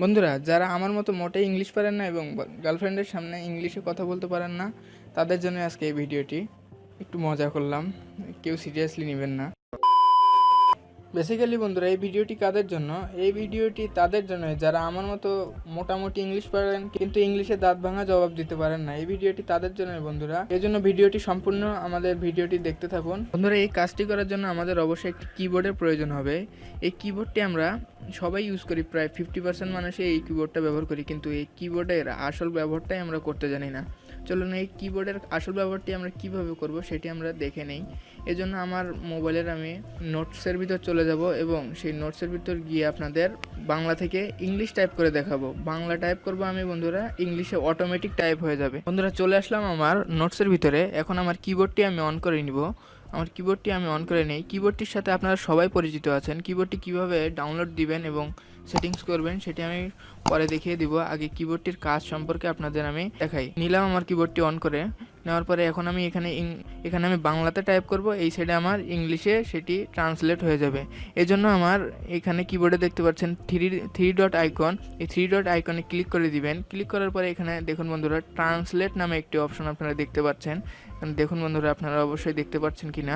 বন্ধুরা, যারা আমার মতো মোটেই ইংলিশ পারেন না এবং গার্লফ্রেন্ডের সামনে ইংলিশে কথা বলতে পারেন না, তাদের জন্য আজকে এই ভিডিওটি। একটু মজা করলাম, কেউ সিরিয়াসলি নেবেন না। বেসিক্যালি বন্ধুরা, এই ভিডিওটি কাদের জন্য? এই ভিডিওটি তাদের জন্য যারা আমার মতো মোটামুটি ইংলিশ পারেন কিন্তু ইংলিশে দাঁত ভাঙা জবাব দিতে পারেন না। এই ভিডিওটি তাদের জন্য বন্ধুরা। এই জন্য ভিডিওটি সম্পূর্ণ আমাদের ভিডিওটি দেখতে থাকুন। বন্ধুরা, এই কাজটি করার জন্য আমাদের অবশ্যই একটি কিবোর্ডের প্রয়োজন হবে। এই কিবোর্ডটি আমরা সবাই ইউজ করি, প্রায় 50% মানুষই এই কিবোর্ডটা ব্যবহার করি, কিন্তু এই কিবোর্ডের আসল ব্যবহারটাই আমরা করতে জানি না। চলুন এই কিবোর্ডের আসল ব্যবহারটি আমরা কিভাবে করব সেটি আমরা দেখে নেই। এজন্য আমার মোবাইলের আমি নোটসের ভিতর চলে যাব এবং সেই নোটসের ভিতর গিয়ে আপনাদের বাংলা থেকে ইংলিশ টাইপ করে দেখাবো। বাংলা টাইপ করব আমি বন্ধুরা, ইংলিশে অটোমেটিক টাইপ হয়ে যাবে। বন্ধুরা, চলে আসলাম আমার নোটসের ভিতরে। এখন আমার কিবোর্ডটি আমি অন করে নিব। আমার কিবোর্ডটি আমি অন করে নেই। কিবোর্ডটির সাথে আপনারা সবাই পরিচিত আছেন। কিবোর্ডটি কিভাবে ডাউনলোড দিবেন এবং সেটিংস করবেন সেটি আমি পরে দেখিয়ে দিব। আগে কিবোর্ডটির কাজ সম্পর্কে আপনাদের আমি দেখাই। নিলাম আমার কিবোর্ডটি অন করে নেওয়ার পরে এখন আমি এখানে আমি বাংলাতে টাইপ করব, এই সাইডে আমার ইংলিশে সেটি ট্রান্সলেট হয়ে যাবে। এজন্য আমার এখানে কিবোর্ডে দেখতে পাচ্ছেন থ্রি ডট আইকন, এই থ্রি ডট আইকনে ক্লিক করে দিবেন। ক্লিক করার পরে এখানে দেখুন বন্ধুরা, ট্রান্সলেট নামে একটি অপশন আপনারা দেখতে পাচ্ছেন। দেখুন বন্ধুরা, আপনারা অবশ্যই দেখতে পাচ্ছেন কিনা।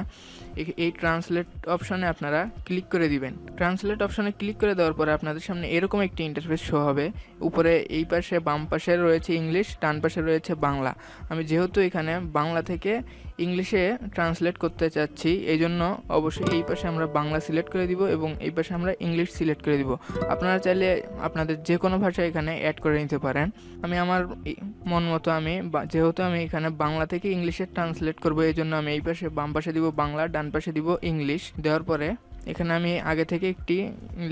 এই ট্রান্সলেট অপশনে আপনারা ক্লিক করে দিবেন। ট্রান্সলেট অপশনে ক্লিক করে দেওয়ার পরে আপনাদের সামনে এরকম একটি ইন্টারফেস শো হবে। উপরে এই পাশে বাম পাশে রয়েছে ইংলিশ, ডান পাশে রয়েছে বাংলা। আমি যেহেতু এখানে বাংলা থেকে ইংলিশে ট্রান্সলেট করতে চাচ্ছি, এই জন্য অবশ্যই এই পাশে আমরা বাংলা সিলেক্ট করে দিব এবং এই পাশে আমরা ইংলিশ সিলেক্ট করে দিব। আপনারা চাইলে আপনাদের যে কোনো ভাষা এখানে অ্যাড করে নিতে পারেন। আমি আমার মন মতো যেহেতু আমি এখানে বাংলা থেকে ইংলিশে ট্রান্সলেট করব, এই জন্য আমি এই পাশে বাম পাশে দিব বাংলা, ডান পাশে দিব ইংলিশ। দেওয়ার পরে এখানে আমি আগে থেকে একটি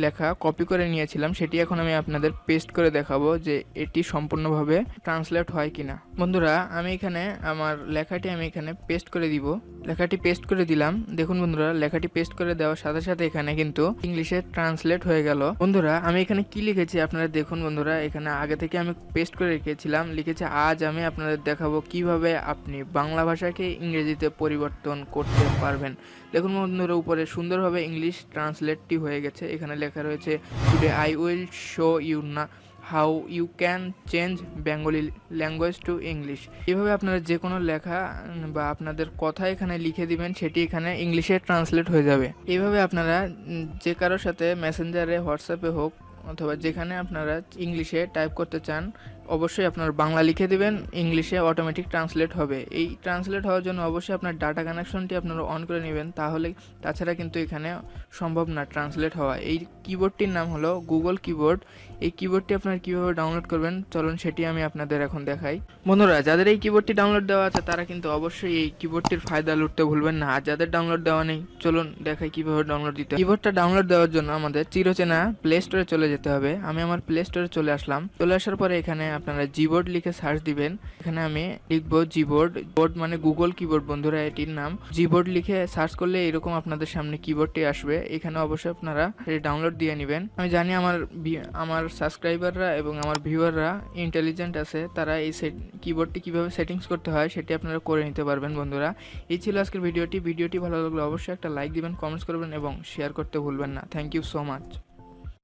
লেখা কপি করে নিয়েছিলাম, সেটি এখন আমি আপনাদের পেস্ট করে দেখাবো যে এটি সম্পূর্ণভাবে ট্রান্সলেট হয় কিনা। বন্ধুরা, আমি এখানে আমার লেখাটি আমি এখানে পেস্ট করে দিব। লেখাটি পেস্ট করে দিলাম। দেখুন বন্ধুরা, লেখাটি পেস্ট করে দেওয়ার সাথে সাথে এখানে কিন্তু ইংলিশে ট্রান্সলেট হয়ে গেল। বন্ধুরা, আমি এখানে কি লিখেছি আপনারা দেখুন। বন্ধুরা, এখানে আগে থেকে আমি পেস্ট করে রেখেছিলাম, লিখেছি আজ আমি আপনাদের দেখাবো কিভাবে আপনি বাংলা ভাষাকে ইংরেজিতে পরিবর্তন করতে পারবেন। দেখুন বন্ধুরা, উপরে সুন্দরভাবে ইংলিশ ট্রান্সলেটটি হয়ে গেছে। এখানে লেখা রয়েছে today I will show you না how you can change Bengali language to English. এভাবে আপনারা যে কোনো লেখা বা আপনাদের কথা এখানে লিখে দিবেন, সেটি এখানে ইংলিশে ট্রান্সলেট হয়ে যাবে। এইভাবে আপনারা যে কারোর সাথে মেসেঞ্জারে, হোয়াটসঅ্যাপে হোক অথবা যেখানে আপনারা ইংলিশে টাইপ করতে চান, অবশ্যই আপনার বাংলা লিখে দেবেন, ইংলিশে অটোমেটিক ট্রান্সলেট হবে। এই ট্রান্সলেট হওয়ার জন্য অবশ্যই আপনার ডাটা কানেকশনটি আপনারা অন করে নেবেন, তাছাড়া কিন্তু এখানে সম্ভব না ট্রান্সলেট হওয়া। এই কিবোর্ডটির নাম হলো গুগল কিবোর্ড। এই কিবোর্ডটি আপনারা কীভাবে ডাউনলোড করবেন চলুন সেটি আমি আপনাদের এখন দেখাই। বন্ধুরা, যাদের এই কিবোর্ডটি ডাউনলোড দেওয়া আছে তারা কিন্তু অবশ্যই এই কিবোর্ডটির ফায়দা লুটতে ভুলবেন না। আর যাদের ডাউনলোড দেওয়া নেই, চলুন দেখাই কীভাবে ডাউনলোড দিতে। কিবোর্ডটা ডাউনলোড দেওয়ার জন্য আমাদের চিরচেনা প্লে স্টোরে চলে যেতে হবে। আমি আমার প্লে স্টোরে চলে আসলাম। চলে আসার পরে এখানে আপনারা জিবোর্ড লিখে সার্চ দিবেন। এখানে আমি লিখবো জিবোর্ড, বোর্ড মানে গুগল কিবোর্ড বন্ধুরা এটির নাম। জিবোর্ড লিখে সার্চ করলে এরকম আপনাদের সামনে কিবোর্ডটি আসবে। এখানে অবশ্যই আপনারা ডাউনলোড দিয়ে নেবেন। আমি জানি আমার সাবস্ক্রাইবাররা এবং আমার ভিউয়াররা ইন্টেলিজেন্ট আছে, তারা এই কিবোর্ডটি কিভাবে সেটিংস করতে হয় সেটি আপনারা করে নিতে পারবেন। বন্ধুরা, এই ছিল আজকের ভিডিওটি ভালো লাগলে অবশ্যই একটা লাইক দিবেন, কমেন্টস করবেন এবং শেয়ার করতে ভুলবেন না। Thank you so much.